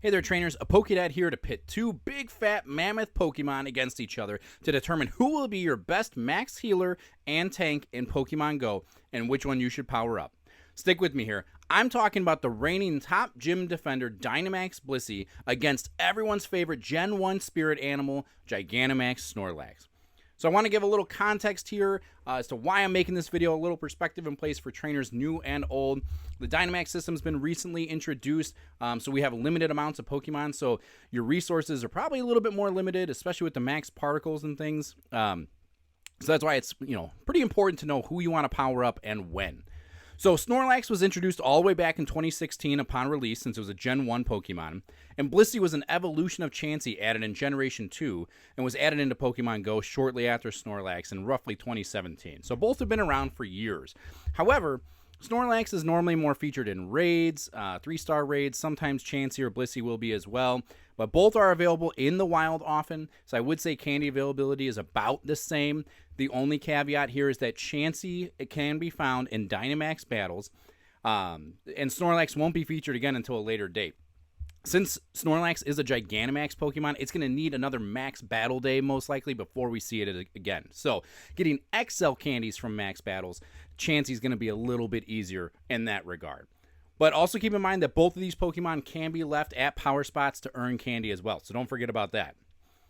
Hey there trainers, a Pokédad here to pit two big fat mammoth Pokemon against each other to determine who will be your best max healer and tank in Pokemon GO and which one you should power up. Stick with me here. I'm talking about the reigning top gym defender Dynamax Blissey against everyone's favorite Gen 1 spirit animal, Gigantamax Snorlax. So I want to give a little context here as to why I'm making this video, a little perspective in place for trainers new and old. The Dynamax system's been recently introduced, so we have limited amounts of Pokemon, so your resources are probably a little bit more limited, especially with the max particles and things. So that's why it's pretty important to know who you want to power up and when. So Snorlax was introduced all the way back in 2016 upon release, since it was a Gen 1 Pokemon, and Blissey was an evolution of Chansey added in Generation 2 and was added into Pokemon GO shortly after Snorlax in roughly 2017. So both have been around for years. However, Snorlax is normally more featured in raids, 3-star raids. Sometimes Chansey or Blissey will be as well, but both are available in the wild often, so I would say candy availability is about the same. The only caveat here is that Chansey can be found in Dynamax battles, and Snorlax won't be featured again until a later date. Since Snorlax is a Gigantamax Pokemon, it's going to need another max battle day most likely before we see it again. So getting XL candies from max battles, Chansey's going to be a little bit easier in that regard. But also keep in mind that both of these Pokemon can be left at power spots to earn candy as well, so don't forget about that.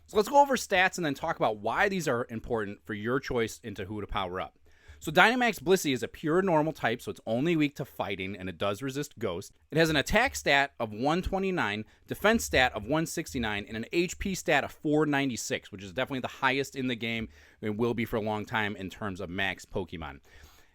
So let's go over stats and then talk about why these are important for your choice into who to power up. So Dynamax Blissey is a pure normal type, so it's only weak to fighting, and it does resist Ghost. It has an attack stat of 129, defense stat of 169, and an HP stat of 496, which is definitely the highest in the game and will be for a long time in terms of max Pokemon.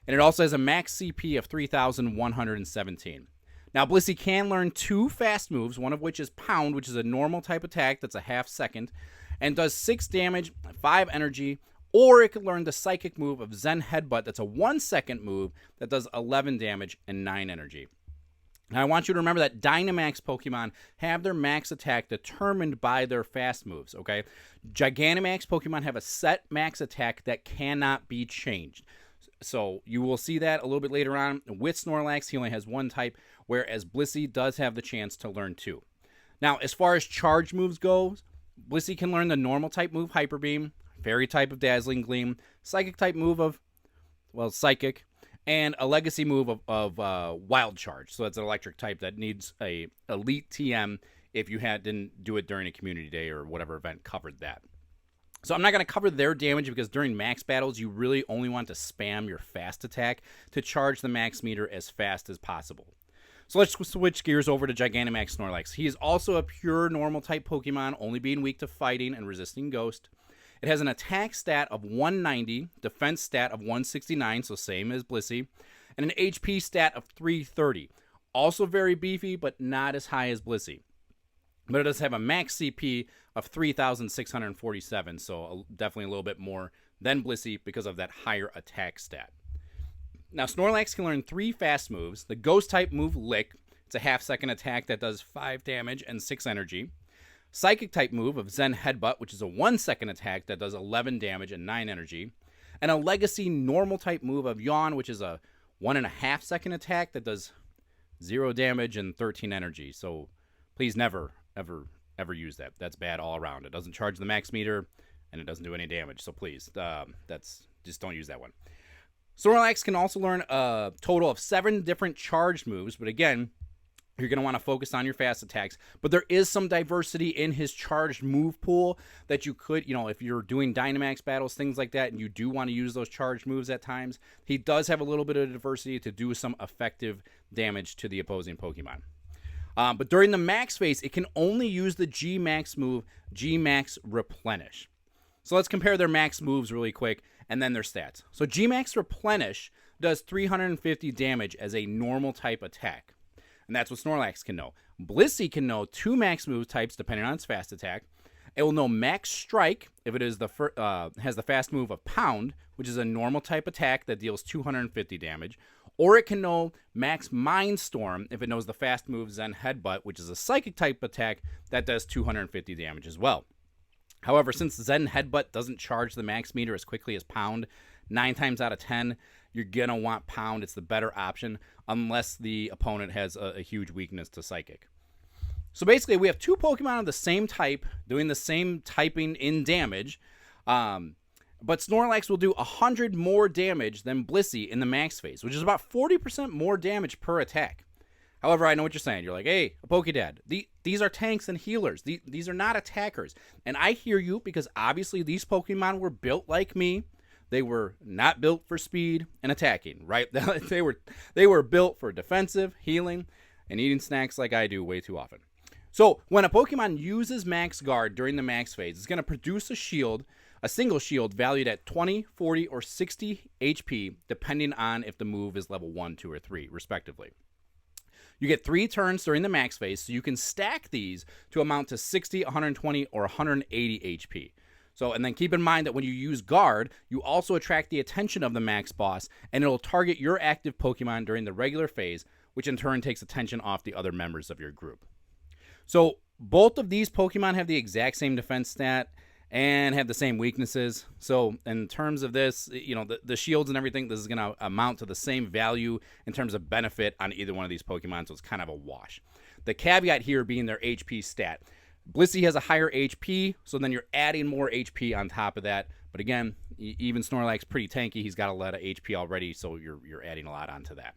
And it also has a max CP of 3,117. Now, Blissey can learn 2 fast moves, one of which is Pound, which is a normal type attack that's a half second, and does 6 damage, 5 energy, or it can learn the psychic move of Zen Headbutt, that's a 1-second move that does 11 damage and 9 energy. Now, I want you to remember that Dynamax Pokemon have their max attack determined by their fast moves, okay? Gigantamax Pokemon have a set max attack that cannot be changed. So you will see that a little bit later on. With Snorlax, he only has 1 type, whereas Blissey does have the chance to learn 2. Now, as far as charge moves goes, Blissey can learn the normal type move Hyper Beam, fairy type of Dazzling Gleam, psychic type move of, Psychic, and a legacy move of Wild Charge. So that's an electric type that needs a elite TM if you didn't do it during a community day or whatever event covered that. So I'm not going to cover their damage because during max battles, you really only want to spam your fast attack to charge the max meter as fast as possible. So let's switch gears over to Gigantamax Snorlax. He is also a pure normal type Pokemon, only being weak to fighting and resisting Ghost. It has an attack stat of 190, defense stat of 169, so same as Blissey, and an HP stat of 330. Also very beefy, but not as high as Blissey. But it does have a max CP of 3,647, so definitely a little bit more than Blissey because of that higher attack stat. Now, Snorlax can learn 3 fast moves. The Ghost-type move, Lick. It's a half-second attack that does 5 damage and 6 energy. Psychic-type move of Zen Headbutt, which is a 1-second attack that does 11 damage and 9 energy. And a Legacy normal-type move of Yawn, which is a 1.5-second attack that does 0 damage and 13 energy. So please never, ever use that. That's bad all around. It doesn't charge the max meter, and it doesn't do any damage. So please, just don't use that one. Snorlax can also learn a total of 7 different charged moves, but again, you're going to want to focus on your fast attacks. But there is some diversity in his charged move pool that you could, if you're doing Dynamax battles, things like that, and you do want to use those charged moves at times, he does have a little bit of diversity to do some effective damage to the opposing Pokemon. But during the max phase, it can only use the G-Max move, G-Max Replenish. So let's compare their max moves really quick and then their stats. So G-Max Replenish does 350 damage as a normal type attack. And that's what Snorlax can know. Blissey can know 2 max move types depending on its fast attack. It will know Max Strike if it is has the fast move of Pound, which is a normal type attack that deals 250 damage. Or it can know Max Mindstorm if it knows the fast move Zen Headbutt, which is a psychic type attack that does 250 damage as well. However, since Zen Headbutt doesn't charge the max meter as quickly as Pound, 9 times out of 10, you're going to want Pound. It's the better option unless the opponent has a huge weakness to Psychic. So basically, we have two Pokemon of the same type doing the same typing in damage. But Snorlax will do 100 more damage than Blissey in the max phase, which is about 40% more damage per attack. However, I know what you're saying. You're like, hey, Pokédad, these are tanks and healers. These are not attackers. And I hear you, because obviously these Pokemon were built like me. They were not built for speed and attacking, right? They were built for defensive, healing, and eating snacks like I do way too often. So when a Pokemon uses Max Guard during the max phase, it's going to produce a single shield valued at 20, 40, or 60 HP, depending on if the move is level 1, 2, or 3, respectively. You get 3 turns during the max phase, so you can stack these to amount to 60, 120, or 180 HP. So, and then keep in mind that when you use Guard, you also attract the attention of the max boss, and it'll target your active Pokemon during the regular phase, which in turn takes attention off the other members of your group. So, both of these Pokemon have the exact same defense stat and have the same weaknesses. So in terms of this, you know, the shields and everything, this is going to amount to the same value in terms of benefit on either one of these Pokemon, so it's kind of a wash. The caveat here being their HP stat. Blissey has a higher HP, so then you're adding more HP on top of that. But again, even Snorlax pretty tanky. He's got a lot of HP already, so you're adding a lot onto that.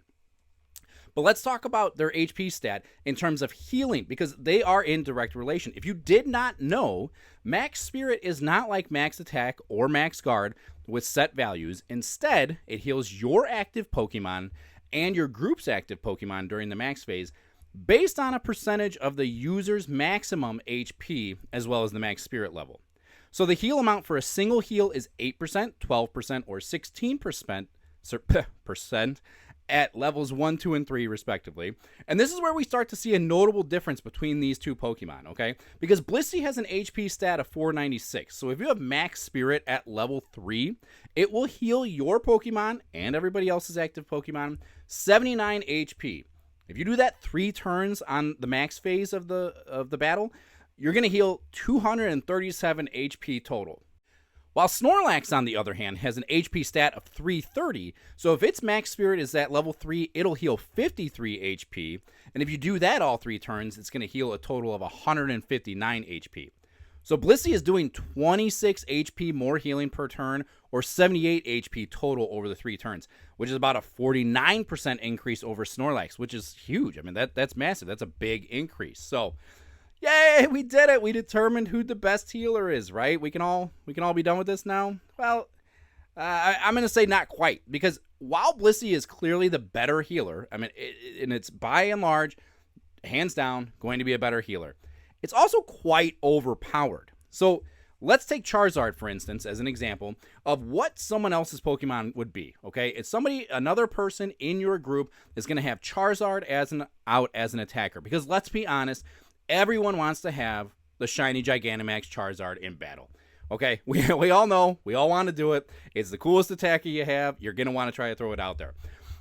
But let's talk about their HP stat in terms of healing, because they are in direct relation. If you did not know, Max Spirit is not like Max Attack or Max Guard with set values. Instead, it heals your active Pokemon and your group's active Pokemon during the max phase based on a percentage of the user's maximum HP as well as the Max Spirit level. So the heal amount for a single heal is 8%, 12%, or 16% at levels 1, 2, and 3, respectively. And this is where we start to see a notable difference between these two Pokemon, okay? Because Blissey has an HP stat of 496. So if you have Max Spirit at level 3, it will heal your Pokemon and everybody else's active Pokemon 79 HP. If you do that 3 turns on the max phase of the battle, you're going to heal 237 HP total. While Snorlax, on the other hand, has an HP stat of 330, so if its Max Spirit is at level 3, it'll heal 53 HP, and if you do that all 3 turns, it's going to heal a total of 159 HP. So Blissey is doing 26 HP more healing per turn, or 78 HP total over the 3 turns, which is about a 49% increase over Snorlax, which is huge. I mean, that's massive. That's a big increase. So yay, we did it. We determined who the best healer is, right? We can all be done with this now? Well, I'm going to say not quite, because while Blissey is clearly the better healer, I mean, and it's by and large, hands down, going to be a better healer, it's also quite overpowered. So let's take Charizard, for instance, as an example of what someone else's Pokemon would be, okay? It's another person in your group is going to have Charizard out as an attacker, because let's be honest, everyone wants to have the shiny Gigantamax Charizard in battle. Okay, we all know, we all want to do it. It's the coolest attacker you have. You're going to want to try to throw it out there.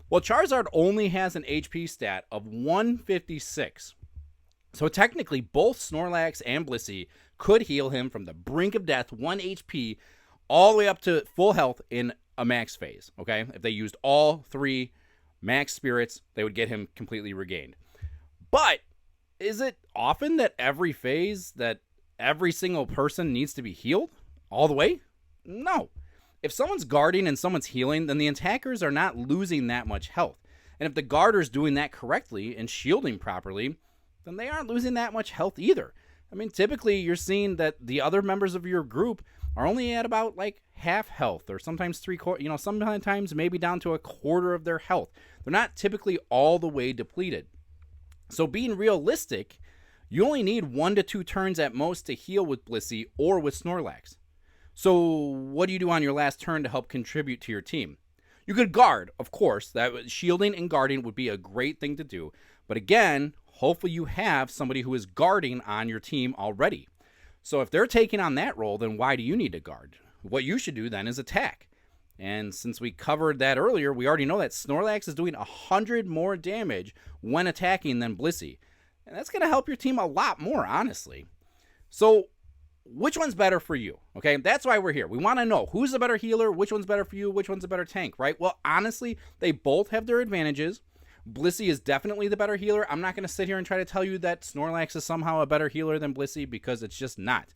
Well, Charizard only has an HP stat of 156. So technically, both Snorlax and Blissey could heal him from the brink of death, 1 HP, all the way up to full health in a max phase. Okay, if they used all 3 max spirits, they would get him completely regained. But is it often that every phase that every single person needs to be healed all the way? No. If someone's guarding and someone's healing, then the attackers are not losing that much health. And if the guarder's doing that correctly and shielding properly, then they aren't losing that much health either. I mean, typically you're seeing that the other members of your group are only at about like half health, or sometimes 3/4, sometimes maybe down to a quarter of their health. They're not typically all the way depleted. So being realistic, you only need 1 to 2 turns at most to heal with Blissey or with Snorlax. So what do you do on your last turn to help contribute to your team? You could guard, of course. That shielding and guarding would be a great thing to do. But again, hopefully you have somebody who is guarding on your team already. So if they're taking on that role, then why do you need to guard? What you should do then is attack. And since we covered that earlier, we already know that Snorlax is doing 100 more damage when attacking than Blissey. And that's going to help your team a lot more, honestly. So which one's better for you? Okay, that's why we're here. We want to know who's the better healer, which one's better for you, which one's a better tank, right? Well, honestly, they both have their advantages. Blissey is definitely the better healer. I'm not going to sit here and try to tell you that Snorlax is somehow a better healer than Blissey, because it's just not.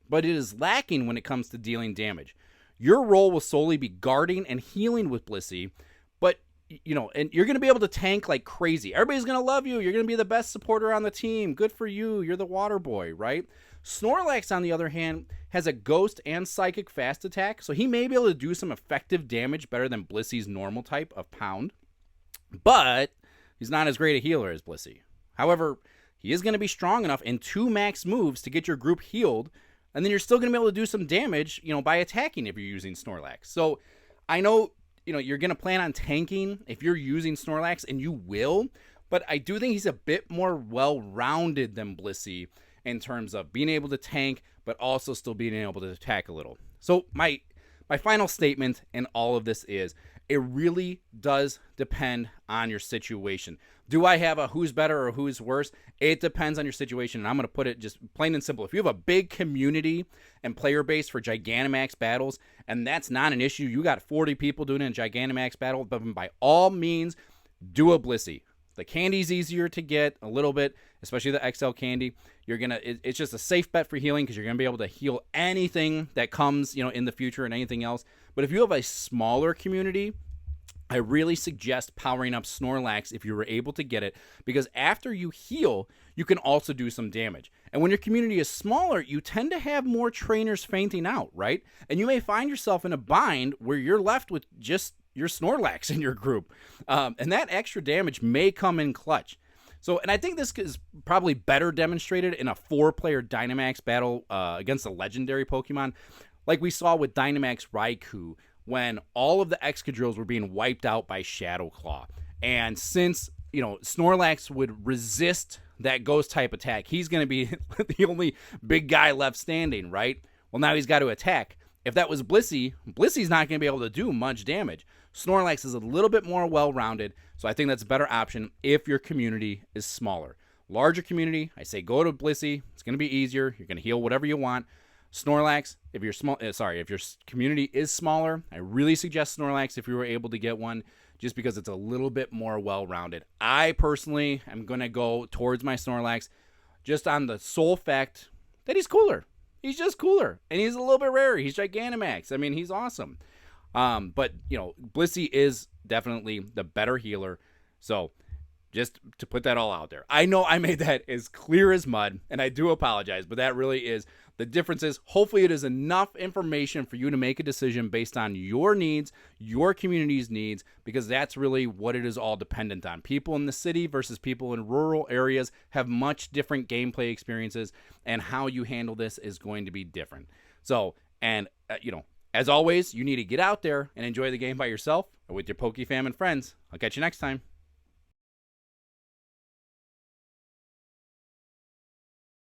But it is lacking when it comes to dealing damage. Your role will solely be guarding and healing with Blissey, but and you're going to be able to tank like crazy. Everybody's going to love you. You're going to be the best supporter on the team. Good for you. You're the water boy, right? Snorlax, on the other hand, has a ghost and psychic fast attack, so he may be able to do some effective damage better than Blissey's normal type of pound, but he's not as great a healer as Blissey. However, he is going to be strong enough in 2 max moves to get your group healed, and then you're still going to be able to do some damage, by attacking if you're using Snorlax. So I know, you're going to plan on tanking if you're using Snorlax, and you will, but I do think he's a bit more well-rounded than Blissey in terms of being able to tank, but also still being able to attack a little. So my final statement in all of this is, it really does depend on your situation. Do I have a who's better or who's worse? It depends on your situation, and I'm going to put it just plain and simple. If you have a big community and player base for Gigantamax battles, and that's not an issue, you got 40 people doing a Gigantamax battle, but by all means, do a Blissey. The candy's easier to get a little bit, especially the XL candy. It's just a safe bet for healing, because you're going to be able to heal anything that comes, in the future and anything else. But if you have a smaller community, I really suggest powering up Snorlax if you were able to get it, because after you heal, you can also do some damage. And when your community is smaller, you tend to have more trainers fainting out, right? And you may find yourself in a bind where you're left with just your Snorlax in your group. And that extra damage may come in clutch. So, and I think this is probably better demonstrated in a 4-player Dynamax battle against a legendary Pokemon, like we saw with Dynamax Raikou, when all of the Excadrills were being wiped out by Shadow Claw. And since, Snorlax would resist that ghost type attack, he's going to be the only big guy left standing, right? Well, now he's got to attack. If that was Blissey, Blissey's not going to be able to do much damage. Snorlax is a little bit more well-rounded, so I think that's a better option if your community is smaller. Larger community, I say go to Blissey. It's going to be easier. You're going to heal whatever you want. Snorlax, if your community is smaller, I really suggest Snorlax if you were able to get one, just because it's a little bit more well-rounded. I personally am going to go towards my Snorlax just on the sole fact that he's cooler. He's just cooler, and he's a little bit rarer. He's Gigantamax. I mean, he's awesome. But, Blissey is definitely the better healer, so just to put that all out there. I know I made that as clear as mud, and I do apologize, but that really is the difference. Is hopefully it is enough information for you to make a decision based on your needs, your community's needs, because that's really what it is all dependent on. People in the city versus people in rural areas have much different gameplay experiences, and how you handle this is going to be different. So, and, as always, you need to get out there and enjoy the game by yourself or with your Poke Fam and friends. I'll catch you next time.